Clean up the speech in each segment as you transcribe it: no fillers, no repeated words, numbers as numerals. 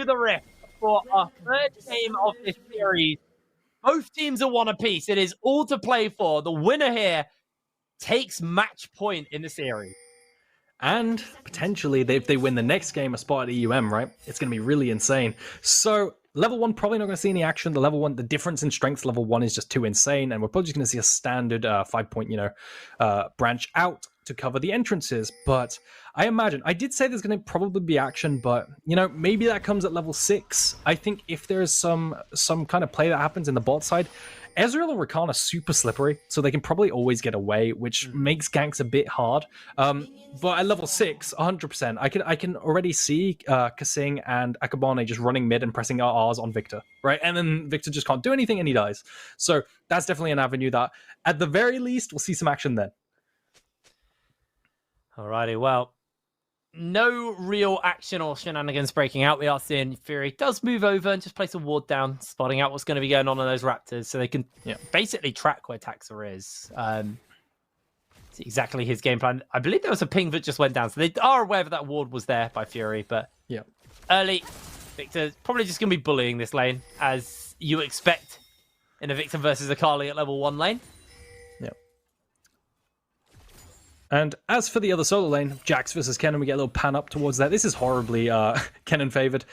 into the rift for our third game of this series. Both teams are one apiece. It is all to play for. The winner here takes match point in the series. And potentially, if they win the next game, a spot at EUM, right? It's going to be really insane. So level 1, probably not going to see any action. The level 1, the difference in strength level 1 is just too insane. And we're probably just going to see a standard 5-point, branch out to cover the entrances. But I imagine, I did say there's going to probably be action, but, maybe that comes at level 6. I think if there's some kind of play that happens in the bot side, Ezreal and Rakan are super slippery, so they can probably always get away, which makes ganks a bit hard. But at level 6, 100%, I can already see Kasing and Akabane just running mid and pressing RRs on Victor, right? And then Victor just can't do anything and he dies. So that's definitely an avenue that, at the very least, we'll see some action then. Alrighty, well, no real action or shenanigans breaking out. We are seeing Fury does move over and just place a ward down, spotting out what's going to be going on those Raptors, so they can basically track where Taxa is. It's exactly his game plan. I believe there was a ping that just went down, so they are aware that ward was there by Fury, but early, Victor probably just going to be bullying this lane, as you expect in a Victor versus Akali at level 1 lane. And as for the other solo lane, Jax versus Kennen, we get a little pan up towards that. This is horribly Kennen favored.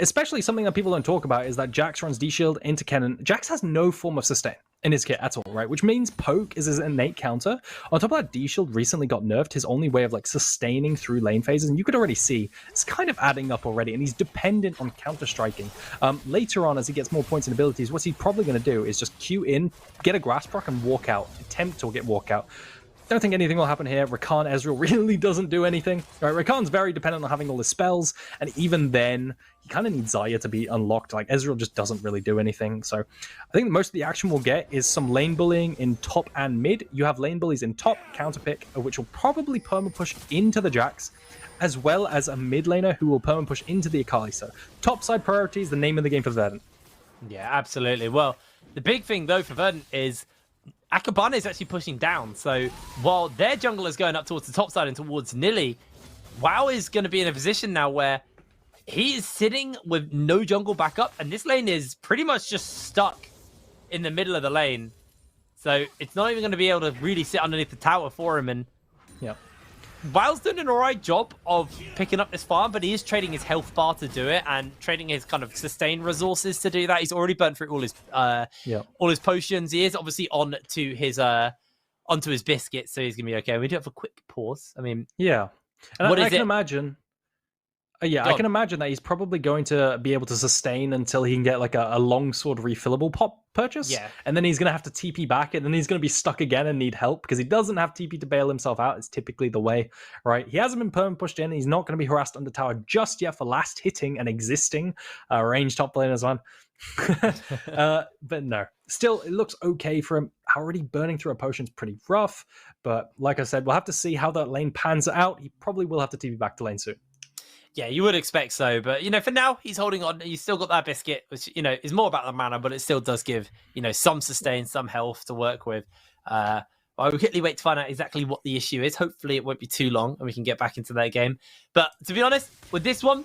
Especially something that people don't talk about is that Jax runs D-Shield into Kennen. Jax has no form of sustain in his kit at all, right? Which means poke is his innate counter. On top of that, D-Shield recently got nerfed, his only way of sustaining through lane phases, and you could already see it's kind of adding up already, and he's dependent on counter-striking. Later on, as he gets more points and abilities, what he's probably going to do is just queue in, get a grass proc, and walk out. Attempt to get walk out. Don't think anything will happen here. Rakan Ezreal really doesn't do anything. Right, Rakan's very dependent on having all his spells, and even then, he kind of needs Xayah to be unlocked. Ezreal just doesn't really do anything. So I think most of the action we'll get is some lane bullying in top and mid. You have lane bullies in top, counterpick, which will probably perma-push into the Jax, as well as a mid laner who will perma-push into the Akali. So top side priority is the name of the game for Verdant. Yeah, absolutely. Well, the big thing, though, for Verdant is Akabane is actually pushing down. So while their jungle is going up towards the top side and towards Nilly, WoW is going to be in a position now where he is sitting with no jungle backup, and this lane is pretty much just stuck in the middle of the lane. So it's not even going to be able to really sit underneath the tower for him. And WoW's doing an alright job of picking up this farm, but he is trading his health bar to do it and trading his kind of sustained resources to do that. He's already burnt through all his potions. He is obviously onto his biscuits, so he's gonna be okay. We do have a quick pause. I mean, and I can imagine. I can imagine that he's probably going to be able to sustain until he can get a longsword refillable pop purchase. And then he's going to have to TP back, and then he's going to be stuck again and need help because he doesn't have TP to bail himself out. It's typically the way, right? He hasn't been perm pushed in. He's not going to be harassed under tower just yet for last hitting an existing range top lane as one. But no, still, it looks okay for him. Already burning through a potion's pretty rough. But like I said, we'll have to see how that lane pans out. He probably will have to TP back to lane soon. Yeah, you would expect so, but for now he's holding on. He's still got that biscuit, which is more about the mana, but it still does give some sustain, some health to work with. I will quickly wait to find out exactly what the issue is. Hopefully, it won't be too long, and we can get back into that game. But to be honest, with this one,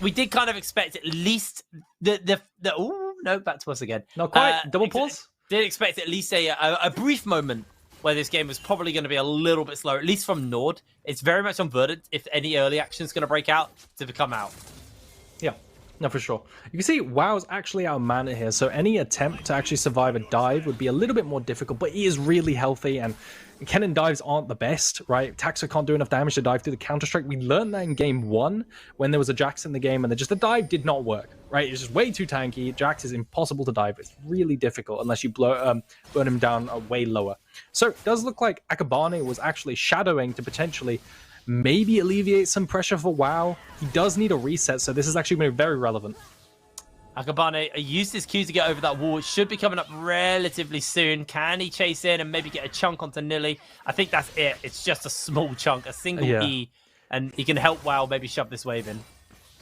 we did kind of expect at least oh no, back to us again. Not quite. Double pause. Did expect at least a brief moment where this game was probably going to be a little bit slower, at least from NORD. It's very much on Verdant if any early action is going to break out to come out. Yeah, no, for sure. You can see WoW's actually out of mana here, so any attempt to actually survive a dive would be a little bit more difficult, but he is really healthy, and Kennen dives aren't the best, right? Taxa can't do enough damage to dive through the Counter-Strike. We learned that in game 1 when there was a Jax in the game, and the dive did not work, right? It's just way too tanky. Jax is impossible to dive. It's really difficult unless you burn him down way lower. So it does look like Akabane was actually shadowing to potentially maybe alleviate some pressure for WoW. He does need a reset, so this is actually going to be very relevant. Akabane used his Q to get over that wall. It should be coming up relatively soon. Can he chase in and maybe get a chunk onto Nilly? I think that's it. It's just a small chunk, a single E, and he can help WoW maybe shove this wave in.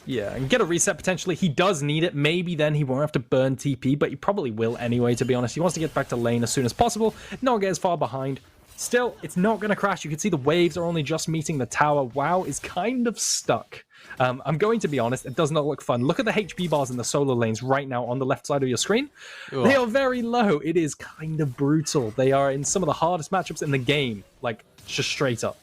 Yeah, and get a reset potentially. He does need it. Maybe then he won't have to burn TP, but he probably will anyway, to be honest. He wants to get back to lane as soon as possible, not get as far behind. Still, it's not going to crash. You can see the waves are only just meeting the tower. WoW is kind of stuck. I'm going to be honest, it does not look fun. Look at the HP bars in the solo lanes right now on the left side of your screen. Ooh. They are very low. It is kind of brutal. They are in some of the hardest matchups in the game, like just straight up.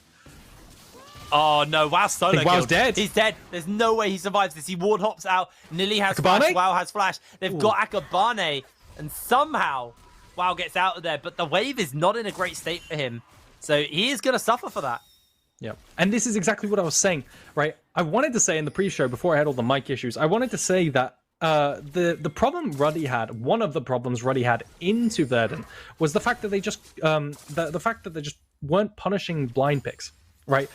Oh no, WoW's solo WoW's dead. He's dead. There's no way he survives this. He ward hops out. Nili has Akabane? flash. WoW has flash. They've Ooh. got Akabane, and somehow WoW gets out of there. But the wave is not in a great state for him, so he is going to suffer for that. Yeah, and this is exactly what I was saying, right? I wanted to say in the pre-show before I had all the mic issues, I wanted to say that the problem Ruddy had, one of the problems Ruddy had into Verdant, was the fact that they just the fact that they just weren't punishing blind picks, right?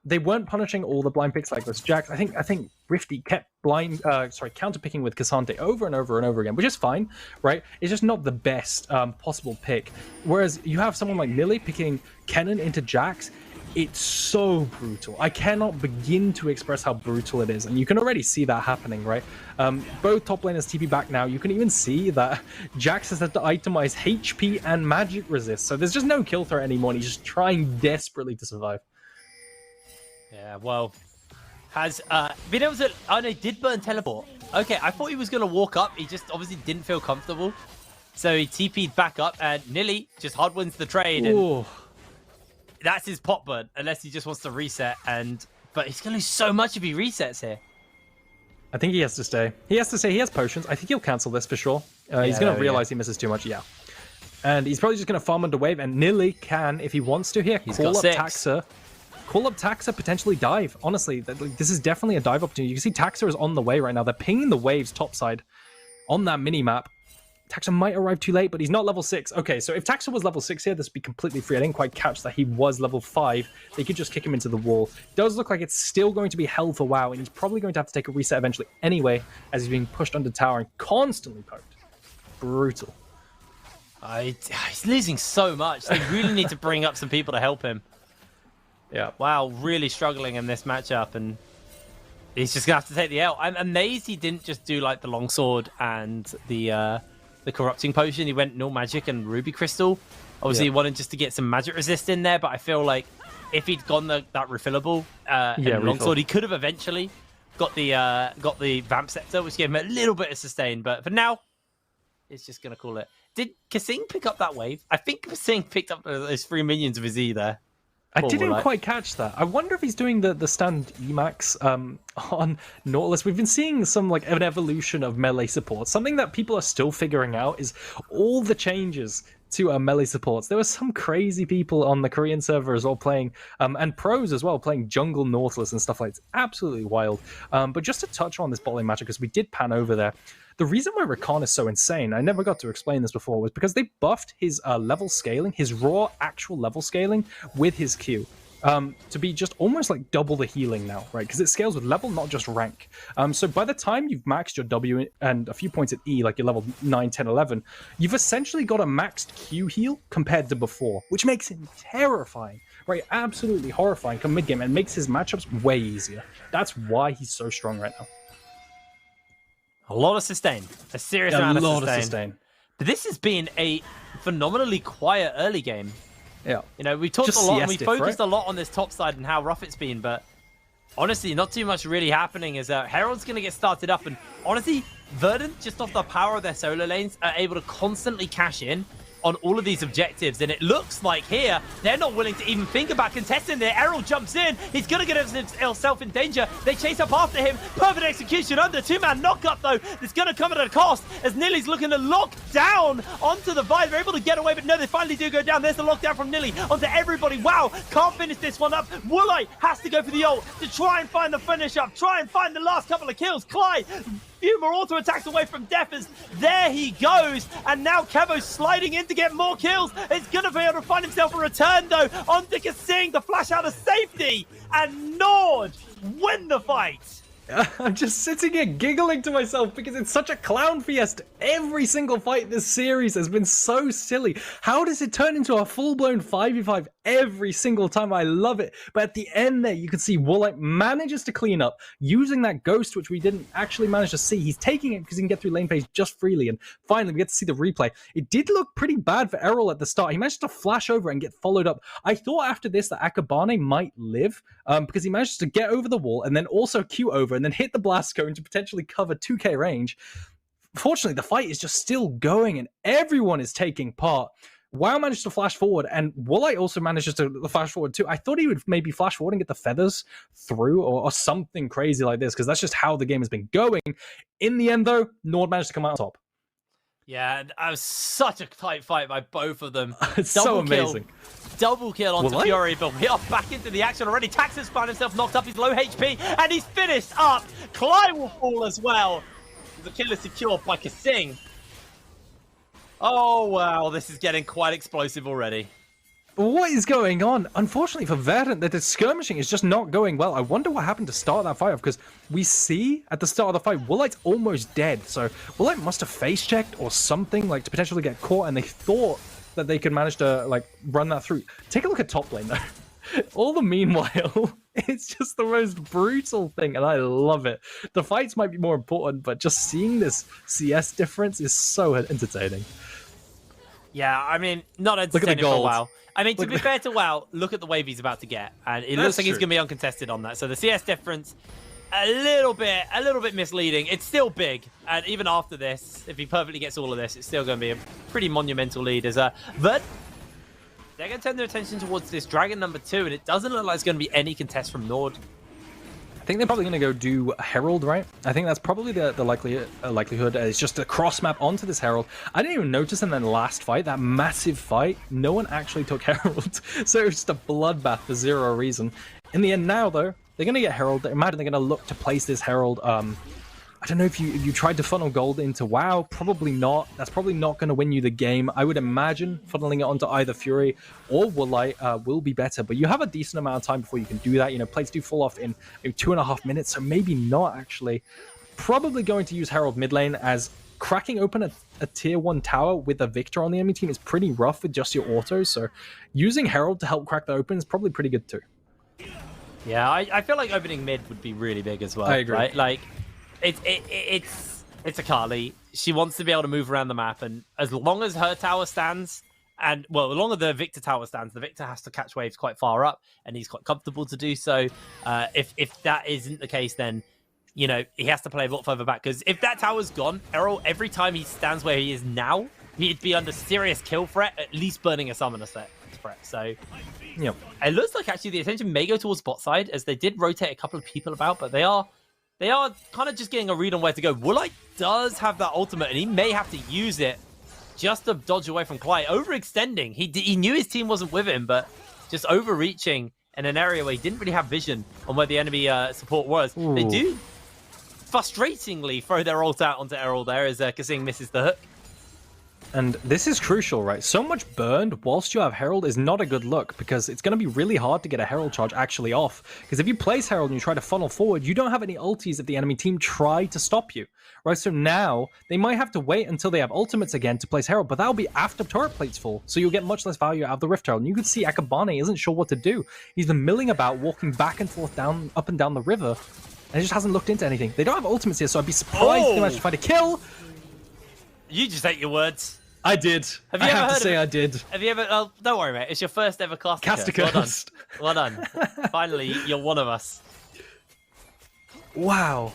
They weren't punishing all the blind picks like this. Jax, I think Rifty kept counter picking with Cassante over and over and over again, which is fine, right? It's just not the best possible pick. Whereas you have someone like Nili picking Kennen into Jax. It's so brutal. I cannot begin to express how brutal it is, and you can already see that happening, right? Both top laners TP back now. You can even see that Jax has had to itemize HP and magic resist, so there's just no kill threat anymore, and he's just trying desperately to survive. Yeah, well, has been able to... Oh, no, he did burn teleport. Okay, I thought he was going to walk up. He just obviously didn't feel comfortable, so he TP'd back up, and Nili just hard wins the trade, and... That's his pop burn, unless he just wants to reset. But he's going to lose so much if he resets here. I think he has to stay. He has to stay. He has potions. I think he'll cancel this for sure. He's going to realize he misses too much. Yeah. And he's probably just going to farm under wave. And Nili can, if he wants to here, call up Taxa. Call up Taxa, potentially dive. Honestly, this is definitely a dive opportunity. You can see Taxa is on the way right now. They're pinging the waves topside on that mini-map. Taxa might arrive too late, but he's not level 6. Okay, so if Taxa was level 6 here, this would be completely free. I didn't quite catch that he was level 5. They could just kick him into the wall. It does look like it's still going to be hell for WoW, and he's probably going to have to take a reset eventually anyway, as he's being pushed under tower and constantly poked. Brutal. He's losing so much. They really need to bring up some people to help him. Yeah. WoW really struggling in this matchup, and he's just going to have to take the L. I'm amazed he didn't just do like the longsword and the corrupting potion. He went null magic and ruby crystal. Obviously, he wanted just to get some magic resist in there, but I feel like if he'd gone that refillable longsword, he could have eventually got the vamp scepter, which gave him a little bit of sustain. But for now, it's just gonna call it. Did Kasing pick up that wave? I think Kasing picked up those 3 minions of his E there. I didn't quite catch that. I wonder if he's doing the stand Emacs on Nautilus. We've been seeing some like an evolution of melee support. Something that people are still figuring out is all the changes to melee supports. There were some crazy people on the Korean server as well playing, and pros as well, playing jungle Nautilus and stuff like that. It's absolutely wild. But just to touch on this bot lane matchup, because we did pan over there, the reason why Rakan is so insane, I never got to explain this before, was because they buffed his level scaling, his raw actual level scaling with his Q. To be just almost like double the healing now, right? Because it scales with level, not just rank. So by the time you've maxed your W and a few points at E, like your level 9, 10, 11, you've essentially got a maxed Q heal compared to before, which makes him terrifying, right? Absolutely horrifying come mid-game and makes his matchups way easier. That's why he's so strong right now. A lot of sustain. A serious amount of sustain. But this has been a phenomenally quiet early game. Yeah. You know, we talked a lot and we focused a lot on this top side and how rough it's been, but honestly, not too much really happening as Herald's going to get started up. And honestly, Verdant, just off the power of their solo lanes, are able to constantly cash in on all of these objectives, and it looks like here they're not willing to even think about contesting it. Errol jumps in, he's gonna get himself in danger. They chase up after him. Perfect execution under 2-man knockup though. It's gonna come at a cost as Nili's looking to lock down onto the Vibe. They're able to get away, but no, they finally do go down. There's the lockdown from Nili onto everybody. Wow, can't finish this one up. Woolite has to go for the ult to try and find the finish up, try and find the last couple of kills. Clyde, few more auto attacks away from Defers. There he goes, and now Kevo's sliding in to get more kills. He's gonna be able to find himself a return though onto Kasing, the flash out of safety, and NORD win the fight. I'm just sitting here giggling to myself because it's such a clown fiesta. Every single fight this series has been so silly. How does it turn into a full-blown 5v5 every single time? I love it. But at the end there, you can see Woolite manages to clean up using that ghost, which we didn't actually manage to see. He's taking it because he can get through lane phase just freely. And finally, we get to see the replay. It did look pretty bad for Errol at the start. He managed to flash over and get followed up. I thought after this that Akabane might live because he managed to get over the wall and then also Q over and then hit the blast cone to potentially cover 2k range. Fortunately, the fight is just still going and everyone is taking part. WoW managed to flash forward, and Woolite also manages to flash forward too. I thought he would maybe flash forward and get the feathers through or something crazy like this, because that's just how the game has been going. In the end, though, NORD managed to come out on top. Yeah, that was such a tight fight by both of them. It's so amazing. Double kill onto Fury, but we are back into the action already. Taxus found himself knocked up, he's low HP, and he's finished up. Clyde will fall as well. The kill is secured by Kasing. Oh, wow, this is getting quite explosive already. What is going on? Unfortunately for Verdant, the skirmishing is just not going well. I wonder what happened to start that fight off, because we see at the start of the fight, Woolite's almost dead. So Woolite must have face checked or something, like to potentially get caught, and they thought that they could manage to like run that through. Take a look at top lane though. All the meanwhile, it's just the most brutal thing, and I love it. The fights might be more important, but just seeing this CS difference is so entertaining. Yeah, I mean, not entertaining for a while. I mean, to be fair to WoW, look at the wave he's about to get, and it looks like he's going to be uncontested on that. So the CS difference, a little bit misleading. It's still big, and even after this, if he perfectly gets all of this, it's still going to be a pretty monumental lead. As but they're going to turn their attention towards this Dragon number 2, and it doesn't look like it's going to be any contest from NORD. I think they're probably going to go do Herald, right? I think that's probably the likelihood. It's just a cross map onto this Herald. I didn't even notice in the last fight, that massive fight, no one actually took Herald. So it was just a bloodbath for zero reason. In the end now, though, they're going to get Herald. Imagine they're going to look to place this Herald. I don't know if you tried to funnel gold into WoW. Probably not. That's probably not going to win you the game. I would imagine funneling it onto either Fury or Woolite will be better. But you have a decent amount of time before you can do that. You know, plates do fall off in 2.5 minutes, so maybe not actually. Probably going to use Herald mid lane, as cracking open a tier 1 tower with a Victor on the enemy team is pretty rough with just your autos. So using Herald to help crack that open is probably pretty good too. Yeah, I feel like opening mid would be really big as well. I agree. Right? Like, it's a Carly. She wants to be able to move around the map, and as long as her tower stands, and well, the longer the Victor tower stands, the Victor has to catch waves quite far up, and he's quite comfortable to do so. If that isn't the case, then you know he has to play a lot further back, because if that tower's gone, Errol, every time he stands where he is now, he'd be under serious kill threat, at least burning a summoner threat. So yeah, it looks like actually the attention may go towards bot side, as they did rotate a couple of people about, but they are kind of just getting a read on where to go. Woolite does have that ultimate, and he may have to use it just to dodge away from Clyde. Overextending. He knew his team wasn't with him, but just overreaching in an area where he didn't really have vision on where the enemy support was. Ooh. They do frustratingly throw their ult out onto Errol there, as Kasing misses the hook. And this is crucial, right? So much burned whilst you have Herald is not a good look, because it's going to be really hard to get a Herald charge actually off. Because if you place Herald and you try to funnel forward, you don't have any ultis if the enemy team try to stop you, right? So now they might have to wait until they have ultimates again to place Herald, but that'll be after turret plates fall, so you'll get much less value out of the Rift Herald. And you can see Akabane isn't sure what to do. He's been milling about, walking back and forth up and down the river, and he just hasn't looked into anything. They don't have ultimates here, so I'd be surprised if they managed to find a kill. You just ate your words. I did. Have you ever have heard to say I did. Have you ever... Oh, don't worry, mate. It's your first ever caster. Well done. Finally, you're one of us. Wow.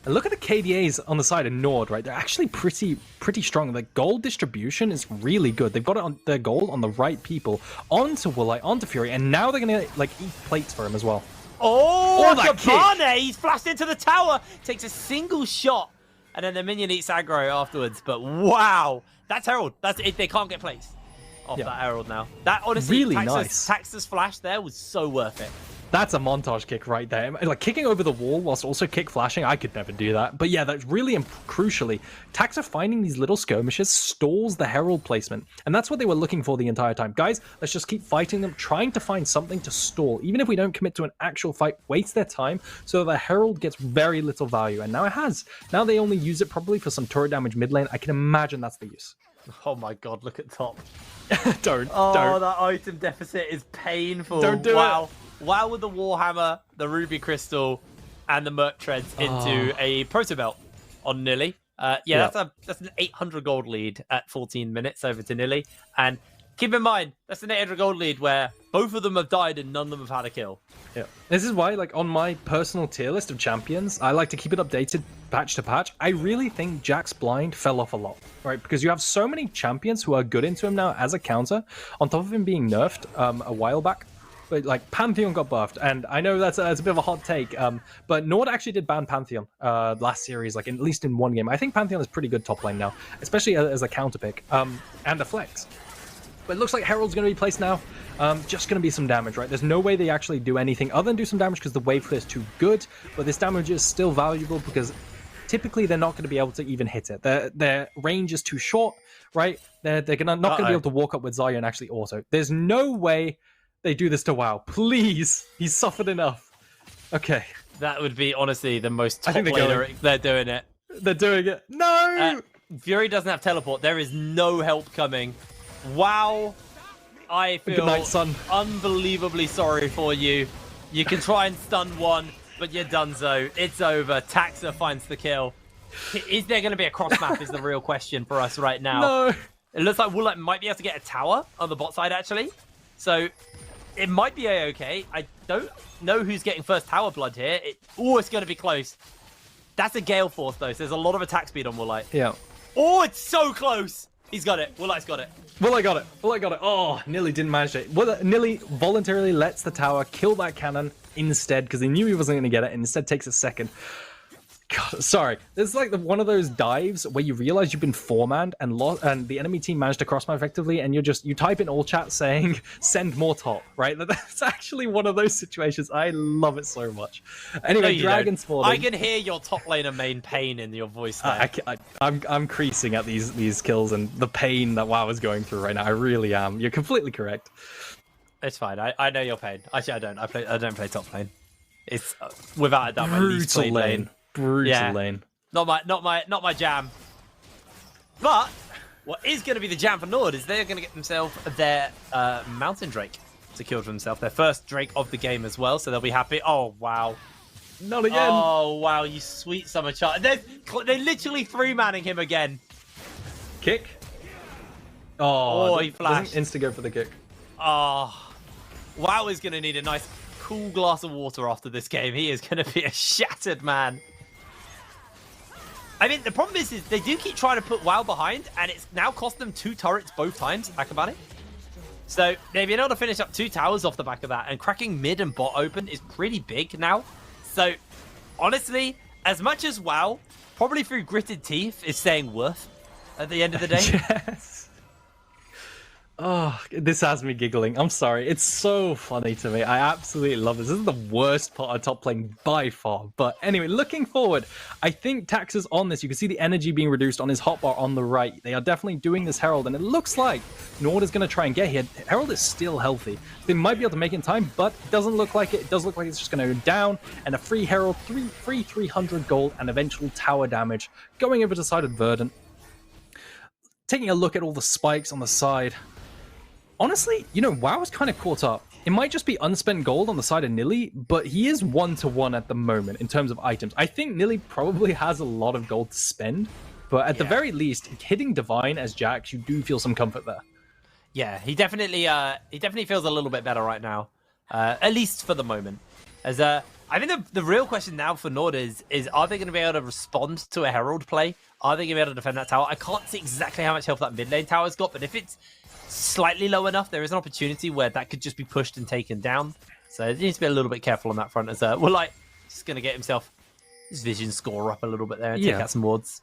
And look at the KDAs on the side of NORD, right? They're actually pretty strong. The gold distribution is really good. They've got it on their gold on the right people. Onto Woolite, onto Fury, and now they're going to like eat plates for him as well. Oh, Akabane! He's flashed into the tower. Takes a single shot. And then the minion eats aggro afterwards. But wow, that's Herald. That's it. They can't get placed off that Herald now. That honestly, really nice. Taxus flash there was so worth it. That's a montage kick right there. Like, kicking over the wall whilst also kick flashing, I could never do that. But yeah, that's really crucially, Tax are finding these little skirmishes, stalls the Herald placement. And that's what they were looking for the entire time. Guys, let's just keep fighting them, trying to find something to stall. Even if we don't commit to an actual fight, waste their time so that the Herald gets very little value. And now it has. Now they only use it probably for some turret damage mid lane. I can imagine that's the use. Oh my god, look at top. don't. That item deficit is painful. Don't do it. Wow, with the Warhammer, the Ruby Crystal, and the Merc Treads into a Proto Belt on Nilly. That's an 800 gold lead at 14 minutes over to Nilly. And keep in mind, that's an 800 gold lead where both of them have died and none of them have had a kill. Yeah. This is why, like, on my personal tier list of champions, I like to keep it updated patch to patch. I really think Jack's blind fell off a lot, right? Because you have so many champions who are good into him now as a counter, on top of him being nerfed a while back. But like, Pantheon got buffed, and I know that's a bit of a hot take, but NORD actually did ban Pantheon last series, like at least in one game. I think Pantheon is pretty good top lane now, especially as a counter pick and a flex. But it looks like Herald's going to be placed now. Just going to be some damage, right? There's no way they actually do anything other than do some damage because the wave clear is too good, but this damage is still valuable because typically they're not going to be able to even hit it. Their range is too short, right? They're not going to be able to walk up with Zarya and actually auto. There's no way they do this to WoW. Please. He's suffered enough. Okay. That would be, honestly, the most top they're laner. They're doing it. They're doing it. No! Fury doesn't have teleport. There is no help coming. Wow. I feel Good night, son. Unbelievably sorry for you. You can try and stun one, but you're donezo. It's over. Taxa finds the kill. Is there going to be a cross map is the real question for us right now. No. It looks like Woolite might be able to get a tower on the bot side, actually. So it might be A-okay. I don't know who's getting first tower blood here. It's going to be close. That's a Gale Force, though, so there's a lot of attack speed on Woolite. Yeah. Oh, it's so close. He's got it. Woolite's got it. Woolite got it. Woolite got it. Oh, Nilly didn't manage it. Nilly voluntarily lets the tower kill that cannon instead because he knew he wasn't going to get it and instead takes a second. God, sorry. This is like one of those dives where you realize you've been four-manned and the enemy team managed to cross-man effectively, and you type in all chat saying send more top, right? That's actually one of those situations. I love it so much. Anyway, Dragon's falling. I can hear your top laner main pain in your voice there. I'm creasing at these kills and the pain that WoW is going through right now. I really am. You're completely correct. It's fine. I know your pain. Actually, I don't. I don't play top lane. It's without a doubt my least played lane. Brutal lane. Not my jam. But what is going to be the jam for NORD is they're going to get themselves their Mountain Drake secured for themselves. Their first Drake of the game as well, so they'll be happy. Oh, wow. Not again. Oh, wow, you sweet summer child. They're literally three-manning him again. Kick. Oh, he flashed. Insta-go for the kick. Oh, WoW is going to need a nice cool glass of water after this game. He is going to be a shattered man. I mean, the problem is they do keep trying to put WoW behind, and it's now cost them 2 turrets both times, Akabane. So they've been able to finish up 2 towers off the back of that, and cracking mid and bot open is pretty big now. So, honestly, as much as WoW, probably through gritted teeth, is saying worth at the end of the day. Yes. Oh, this has me giggling. I'm sorry. It's so funny to me. I absolutely love this. This is the worst part of top lane by far. But anyway, looking forward, I think Tax is on this. You can see the energy being reduced on his hotbar on the right. They are definitely doing this Herald, and it looks like NORD is going to try and get here. Herald is still healthy. They might be able to make it in time, but it doesn't look like it. It does look like it's just going to go down, and a free Herald, free 300 gold, and eventual tower damage going over to the side of Verdant. Taking a look at all the spikes on the side. Honestly, you know, WoW is kind of caught up. It might just be unspent gold on the side of Nilly, but he is 1-to-1 at the moment in terms of items. I think Nilly probably has a lot of gold to spend, but at the very least, hitting Divine as Jax, you do feel some comfort there. Yeah, he definitely feels a little bit better right now, at least for the moment. As I think the real question now for NORD is are they going to be able to respond to a Herald play? Are they going to be able to defend that tower? I can't see exactly how much health that mid lane tower's got, but if it's slightly low enough, there is an opportunity where that could just be pushed and taken down. So he needs to be a little bit careful on that front. As just going to get himself his vision score up a little bit there and take out some wards.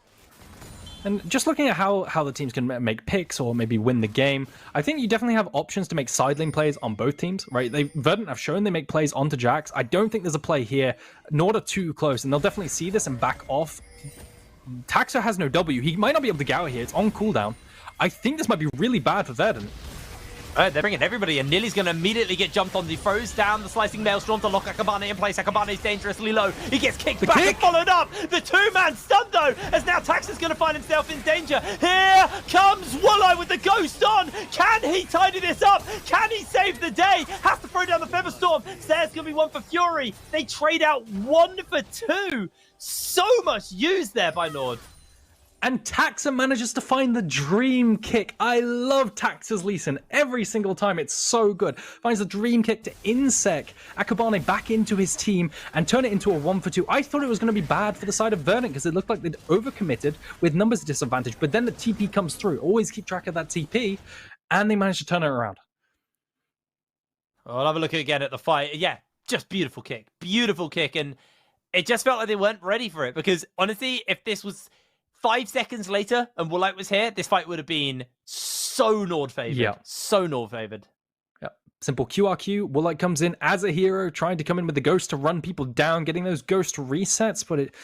And just looking at how the teams can make picks or maybe win the game, I think you definitely have options to make side lane plays on both teams, right? Verdant have shown they make plays onto Jax. I don't think there's a play here. NORD are too close, and they'll definitely see this and back off. Taxer has no W. He might not be able to get out here. It's on cooldown. I think this might be really bad for Verdant. They're bringing everybody, and Nilly's going to immediately get jumped on. He throws down the slicing maelstrom to lock Akabane in place. Akabane is dangerously low. He gets kicked back and followed up. The two-man stun, though, as now Taxer's going to find himself in danger. Here comes Woolite with the ghost on. Can he tidy this up? Can he save the day? Has to throw down the Featherstorm. There's going to be one for Fury. They trade out 1 for 2. So much used there by NORD. And Taxer manages to find the dream kick. I love Taxer's Lee Sin every single time. It's so good. Finds the dream kick to insec Akabane back into his team and turn it into a 1 for 2. I thought it was going to be bad for the side of Verdant because it looked like they'd overcommitted with numbers disadvantage. But then the TP comes through. Always keep track of that TP. And they managed to turn it around. I'll have a look again at the fight. Yeah, just beautiful kick. Beautiful kick. And it just felt like they weren't ready for it. Because honestly, if this was 5 seconds later and Woolite was here, this fight would have been so NORD favored. Yeah. So NORD favored. Yeah. Simple QRQ. Woolite comes in as a hero, trying to come in with the ghost to run people down, getting those ghost resets, but it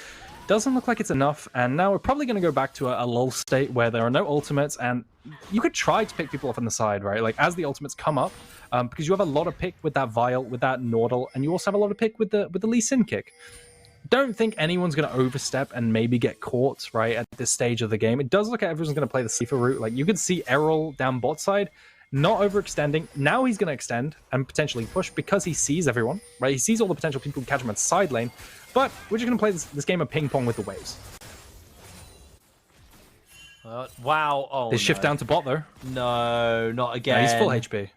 doesn't look like it's enough. And now we're probably going to go back to a lull state where there are no ultimates, and you could try to pick people off on the side, right? Like as the ultimates come up, because you have a lot of pick with that Vial, with that Nordle, and you also have a lot of pick with the Lee Sin kick. Don't think anyone's going to overstep and maybe get caught, right, at this stage of the game. It does look like everyone's going to play the safer route. Like, you could see Errol down bot side, not overextending. Now he's going to extend and potentially push because he sees everyone, right? He sees all the potential people who catch him at side lane. But we're just going to play this game of ping pong with the waves. Wow. Oh, They shift down to bot, though. No, not again. Yeah, he's full HP.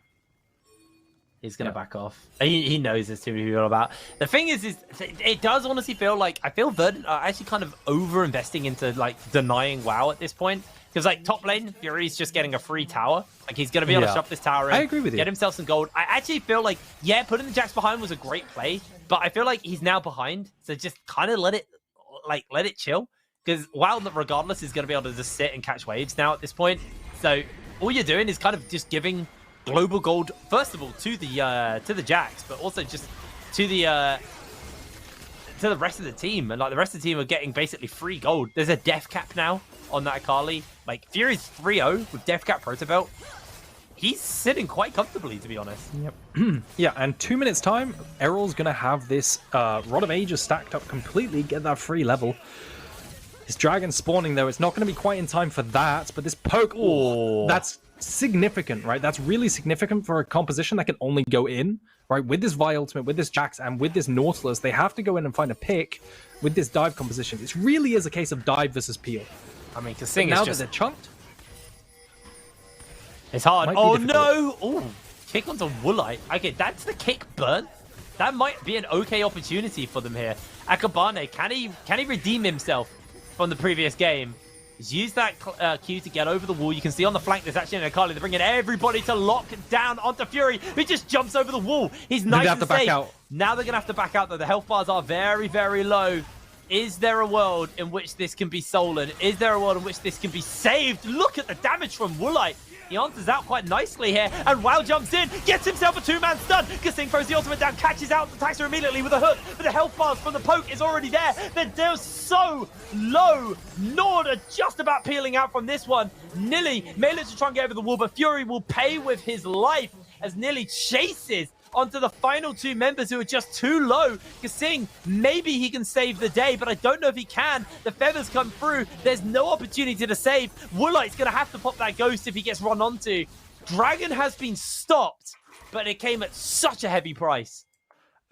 He's going to back off. He knows there's too many people about. The thing is it does honestly feel like, I feel Verdant are actually kind of over-investing into, like, denying WoW at this point. Because, like, top lane, Fury's just getting a free tower. Like, he's going to be able to shove this tower in. I agree with you. Get himself some gold. I actually feel like, yeah, putting the Jax behind was a great play. But I feel like he's now behind. So just kind of let it chill. Because WoW, regardless, is going to be able to just sit and catch waves now at this point. So all you're doing is kind of just giving global gold, first of all, to the Jax, but also just to the rest of the team. And like the rest of the team are getting basically free gold. There's a death cap now on that Akali. Like Fury's 3-0 with death cap proto belt. He's sitting quite comfortably, to be honest. Yep. Yeah, and 2 minutes time, Errol's gonna have this Rod of Ages stacked up completely, get that free level. His dragon spawning though, it's not gonna be quite in time for that, but this poke, that's significant, right? That's really significant for a composition that can only go in, right? With this Vi ultimate, with this Jax, and with this Nautilus, they have to go in and find a pick with this dive composition. It really is a case of dive versus peel. I mean, because Sing now is just... that they're chunked, it's hard. Oh, no! Oh, kick onto Woolite. Okay, that's the kick burn. That might be an okay opportunity for them here. Akabane, can he redeem himself from the previous game? He's used that Q to get over the wall. You can see on the flank there's actually an Akali. They're bringing everybody to lock down onto Fury, who just jumps over the wall. He's nice and safe. Now they're going to have to back out, though. The health bars are very, very low. Is there a world in which this can be stolen? Is there a world in which this can be saved? Look at the damage from Woolite. He answers out quite nicely here, and WoW jumps in, gets himself a two-man stun. Kasing throws the ultimate down, catches out the Taxer immediately with a hook, but the health bars from the poke is already there. They're so low. NORD are just about peeling out from this one. Nilly may look to try and get over the wall, but Fury will pay with his life as Nilly chases onto the final two members who are just too low. Kasing, maybe he can save the day, but I don't know if he can. The feathers come through. There's no opportunity to save. Woolite's going to have to pop that ghost if he gets run onto. Dragon has been stopped, but it came at such a heavy price.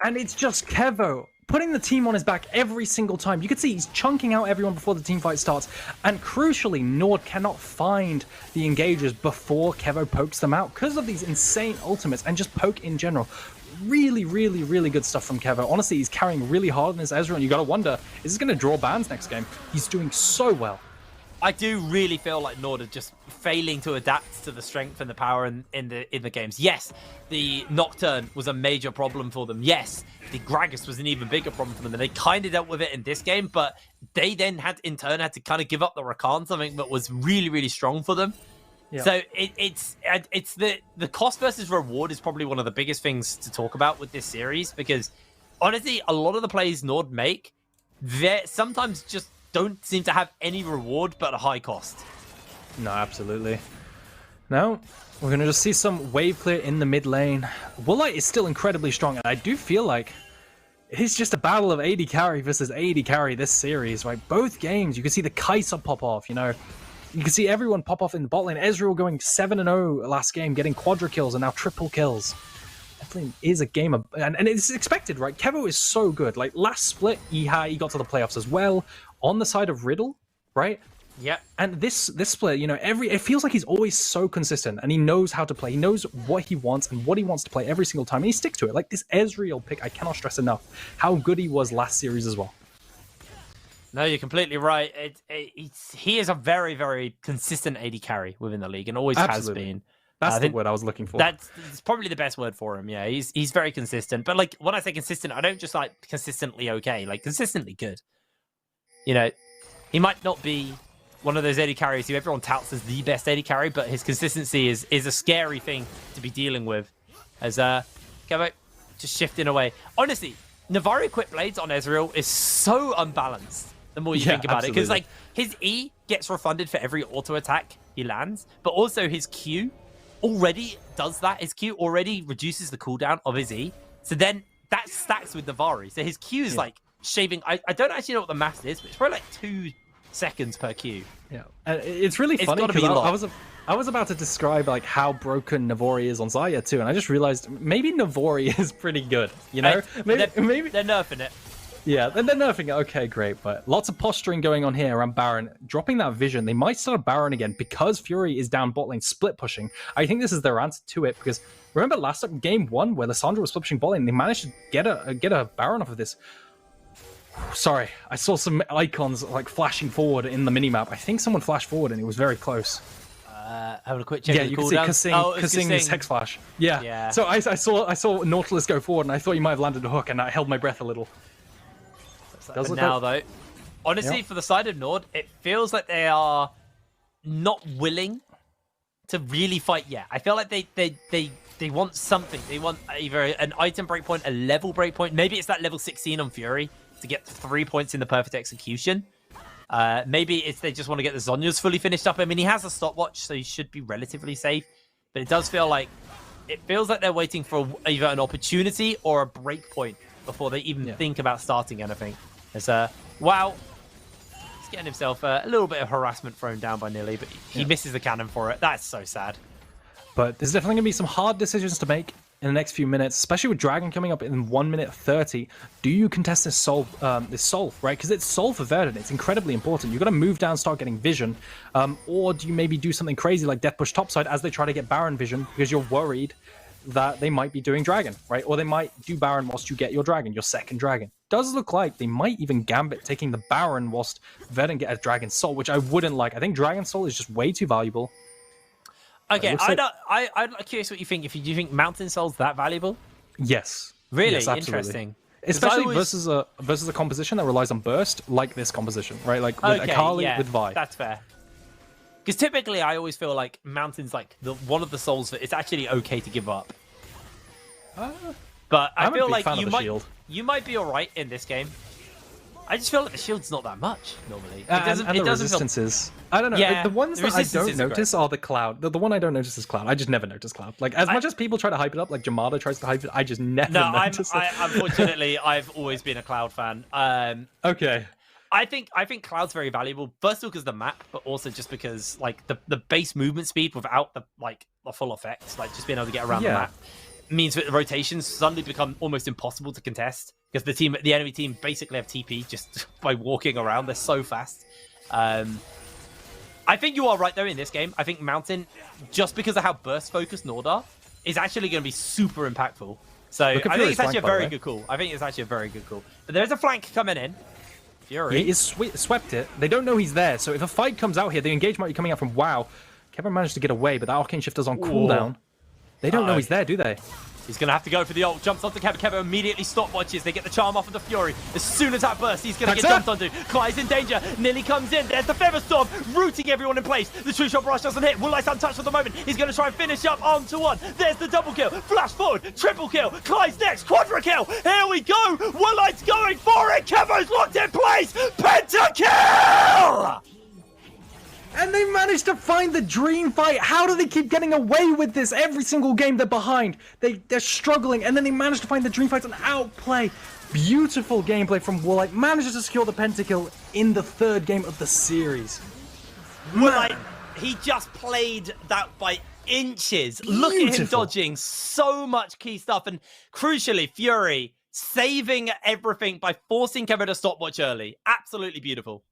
And it's just Kevo putting the team on his back every single time. You can see he's chunking out everyone before the team fight starts. And crucially, NORD cannot find the engagers before Kevo pokes them out because of these insane ultimates and just poke in general. Really, really, really good stuff from Kevo. Honestly, he's carrying really hard on his Ezreal, and you got to wonder, is this going to draw bans next game? He's doing so well. I do really feel like NORD are just failing to adapt to the strength and the power in the games. Yes, the Nocturne was a major problem for them. Yes, the Gragas was an even bigger problem for them, and they kind of dealt with it in this game, but they then had to kind of give up the Rakan, something that was really, really strong for them. Yeah. So it's the cost versus reward is probably one of the biggest things to talk about with this series, because honestly, a lot of the plays NORD make, they sometimes just don't seem to have any reward but a high cost. No, absolutely. Now, we're going to just see some wave clear in the mid lane. Woolite is still incredibly strong, and I do feel like it's just a battle of AD carry versus AD carry this series, right? Both games, you can see the Kai'Sa pop off, you know. You can see everyone pop off in the bot lane. Ezreal going 7-0 last game, getting quadra kills and now triple kills. Definitely is a game of, and it's expected, right? Kevo is so good. Like last split, he got to the playoffs as well on the side of Riddle, right? Yeah. And this split, you know, it feels like he's always so consistent, and he knows how to play. He knows what he wants and what he wants to play every single time, and he sticks to it. Like this Ezreal pick, I cannot stress enough how good he was last series as well. No, you're completely right. He is a very, very consistent AD carry within the league, and always has been. That's the word I was looking for. That's probably the best word for him. Yeah, he's very consistent. But like when I say consistent, I don't just like consistently okay, like consistently good. You know, he might not be one of those AD carries who everyone touts as the best AD carry, but his consistency is a scary thing to be dealing with. As Kevo just shifting away. Honestly, Navari equipped blades on Ezreal is so unbalanced. The more you think about it, because like his E gets refunded for every auto attack he lands, but also his Q already does that. His Q already reduces the cooldown of his E, so then that stacks with Navari. So his Q is like shaving. I don't actually know what the math is, but it's probably like 2 seconds per Q. Yeah, it's really funny because I was about to describe like how broken Navori is on Xayah too, and I just realized maybe Navori is pretty good. You know, maybe they're nerfing it. Yeah, they're nerfing it. Okay, great. But lots of posturing going on here around Baron. Dropping that vision. They might start a Baron again because Fury is down bot lane split pushing. I think this is their answer to it, because remember last up game 1 where Lissandra was split pushing bot lane, they managed to get a Baron off of this. Sorry, I saw some icons like flashing forward in the minimap. I think someone flashed forward and it was very close. Having a quick check. Yeah, you can see Kasing his Hex Flash. Yeah. So I saw Nautilus go forward and I thought you might have landed a hook, and I held my breath a little. But now, though, honestly, for the side of NORD, it feels like they are not willing to really fight yet. I feel like they want something. They want either an item breakpoint, a level breakpoint. Maybe it's that level 16 on Fury to get 3 points in the perfect execution. Maybe it's they just want to get the Zhonya's fully finished up. I mean, he has a stopwatch, so he should be relatively safe. But it does feel like they're waiting for either an opportunity or a breakpoint before they even think about starting anything. As wow, he's getting himself a little bit of harassment thrown down by Nilly, but he misses the cannon for it. That's so sad. But there's definitely going to be some hard decisions to make in the next few minutes, especially with Dragon coming up in 1 minute 30. Do you contest this soul, right? Because it's soul for Verdant. It's incredibly important. You've got to move down, start getting vision. Or do you maybe do something crazy like Death Push topside as they try to get Baron vision, because you're worried that they might be doing Dragon, right? Or they might do Baron whilst you get your Dragon, your second Dragon. Does look like they might even Gambit taking the Baron whilst Verdant get a Dragon Soul, which I wouldn't like. I think Dragon Soul is just way too valuable. Okay, I'm curious what you think. Do you think Mountain Soul's that valuable? Yes. Really? Yes, interesting. Especially versus a composition that relies on burst, like this composition, right? Like with Akali, with Vi. That's fair. Because typically, I always feel like Mountain's like one of the souls that it's actually okay to give up. But I feel like you might be alright in this game. I just feel like the shield's not that much normally. The resistances. I don't know. Yeah, the ones that I don't notice are the Cloud. The one I don't notice is Cloud. I just never notice Cloud. Like much as people try to hype it up, like Jamada tries to hype it, I just never notice it. Unfortunately, I've always been a Cloud fan. Okay. I think Cloud's very valuable. First of all, because the map, but also just because like the base movement speed without the full effects, like just being able to get around the map, means that the rotations suddenly become almost impossible to contest, because the enemy team basically have TP just by walking around. They're so fast. I think you are right though in this game. I think Mountain, just because of how burst focused NORD are, is actually going to be super impactful. So I think it's actually a very good call. But there's a flank coming in. Fury. He is swept it. They don't know he's there, so if a fight comes out here, the engagement might be coming out from WoW. Kevin managed to get away, but that Arcane Shifter's on cooldown. They don't know he's there, do they? He's going to have to go for the ult. Jumps onto Kevin. Kevin immediately stopwatches. They get the charm off of the Fury. As soon as that bursts, he's going to get jumped onto. Clyde's in danger. Nearly comes in. There's the Featherstorm, rooting everyone in place. The True Shot Rush doesn't hit. Woolite's untouched for the moment. He's going to try and finish up onto one. There's the double kill. Flash forward. Triple kill. Clyde's next. Quadra kill. Here we go. Woolite's going for it. Kevo's locked in place. Pentakill! And they managed to find the dream fight. How do they keep getting away with this? Every single game they're behind. They're struggling, and then they managed to find the dream fights and outplay. Beautiful gameplay from Woolite. Manages to secure the pentakill in the 3rd game of the series. Woolite, he just played that by inches. Beautiful. Look at him dodging so much key stuff, and crucially, Fury saving everything by forcing Kevin to stopwatch early. Absolutely beautiful.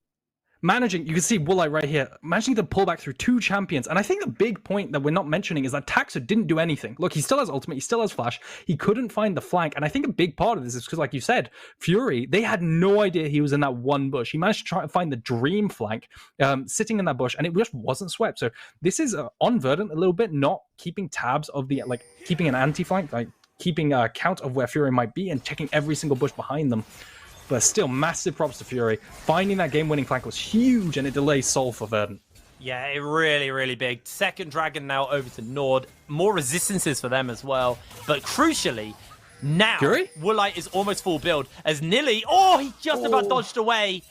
Managing, you can see Woolite right here, managing to pull back through 2 champions. And I think the big point that we're not mentioning is that Taxa didn't do anything. Look, he still has ultimate, he still has flash. He couldn't find the flank. And I think a big part of this is because, like you said, Fury, they had no idea he was in that one bush. He managed to try and find the dream flank sitting in that bush, and it just wasn't swept. So this is on Verdant a little bit, not keeping tabs of the, like, keeping an anti-flank, like keeping a count of where Fury might be and checking every single bush behind them. But still, massive props to Fury. Finding that game-winning flank was huge, and it delays Soul for Verdant. Yeah, it really, really big. Second Dragon now over to NORD. More resistances for them as well. But crucially, now Fury? Woolite is almost full build. As Nilly, he just about dodged away.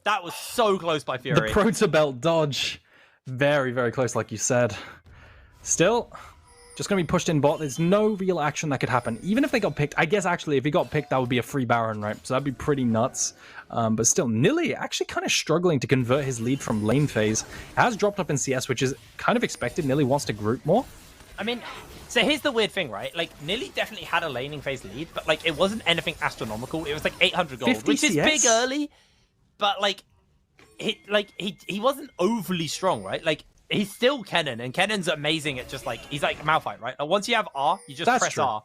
That was so close by Fury. The Protobelt dodge. Very, very close, like you said. Still, just going to be pushed in bot. There's no real action that could happen. Even if they got picked, I guess actually if he got picked, that would be a free Baron, right? So that'd be pretty nuts. But still, Nilly actually kind of struggling to convert his lead from lane phase. Has dropped up in CS, which is kind of expected. Nilly wants to group more. I mean, so here's the weird thing, right? Like, Nilly definitely had a laning phase lead, but like it wasn't anything astronomical. It was like 800 gold, which is big early, but like he wasn't overly strong, right? Like, he's still Kennen, and Kennen's amazing at just like, he's like Malphite, right? Like, once you have R, you just press R.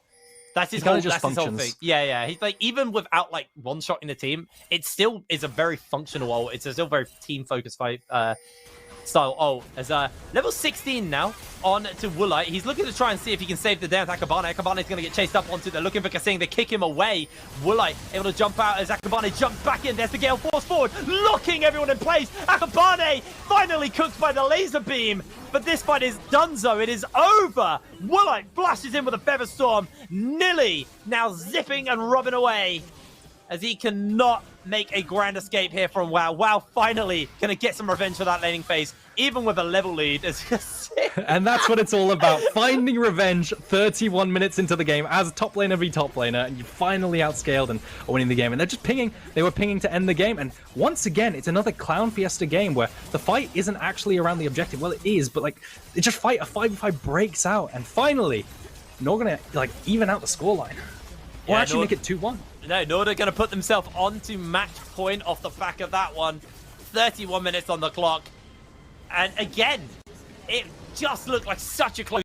That's his whole thing. Yeah. He's like, even without like one-shot in the team, it still is a very functional ult. It's a still very team-focused fight style ult. As level 16 now on to Woolite. He's looking to try and see if he can save the day with Akabane. Akabane's going to get chased up onto. They're looking for Kasing. They kick him away. Woolite able to jump out as Akabane jumps back in. There's the Gale force forward, locking everyone in place. Akabane finally cooked by the laser beam. But this fight is donezo. It is over. Woolite flashes in with a Feather Storm. Nilly now zipping and rubbing away as he cannot make a grand escape here from WoW. WoW finally going to get some revenge for that laning phase, even with a level lead. And that's what it's all about. Finding revenge 31 minutes into the game as top laner v top laner, and you finally outscaled and are winning the game. And they're just pinging. They were pinging to end the game. And once again, it's another Clown Fiesta game where the fight isn't actually around the objective. Well, it is, but like, they just fight. A 5v5 breaks out. And finally, NORD going to like even out the scoreline. Or actually make it 2-1. No, NORD are going to put themselves onto match point off the back of that one. 31 minutes on the clock. And again, it just looked like such a close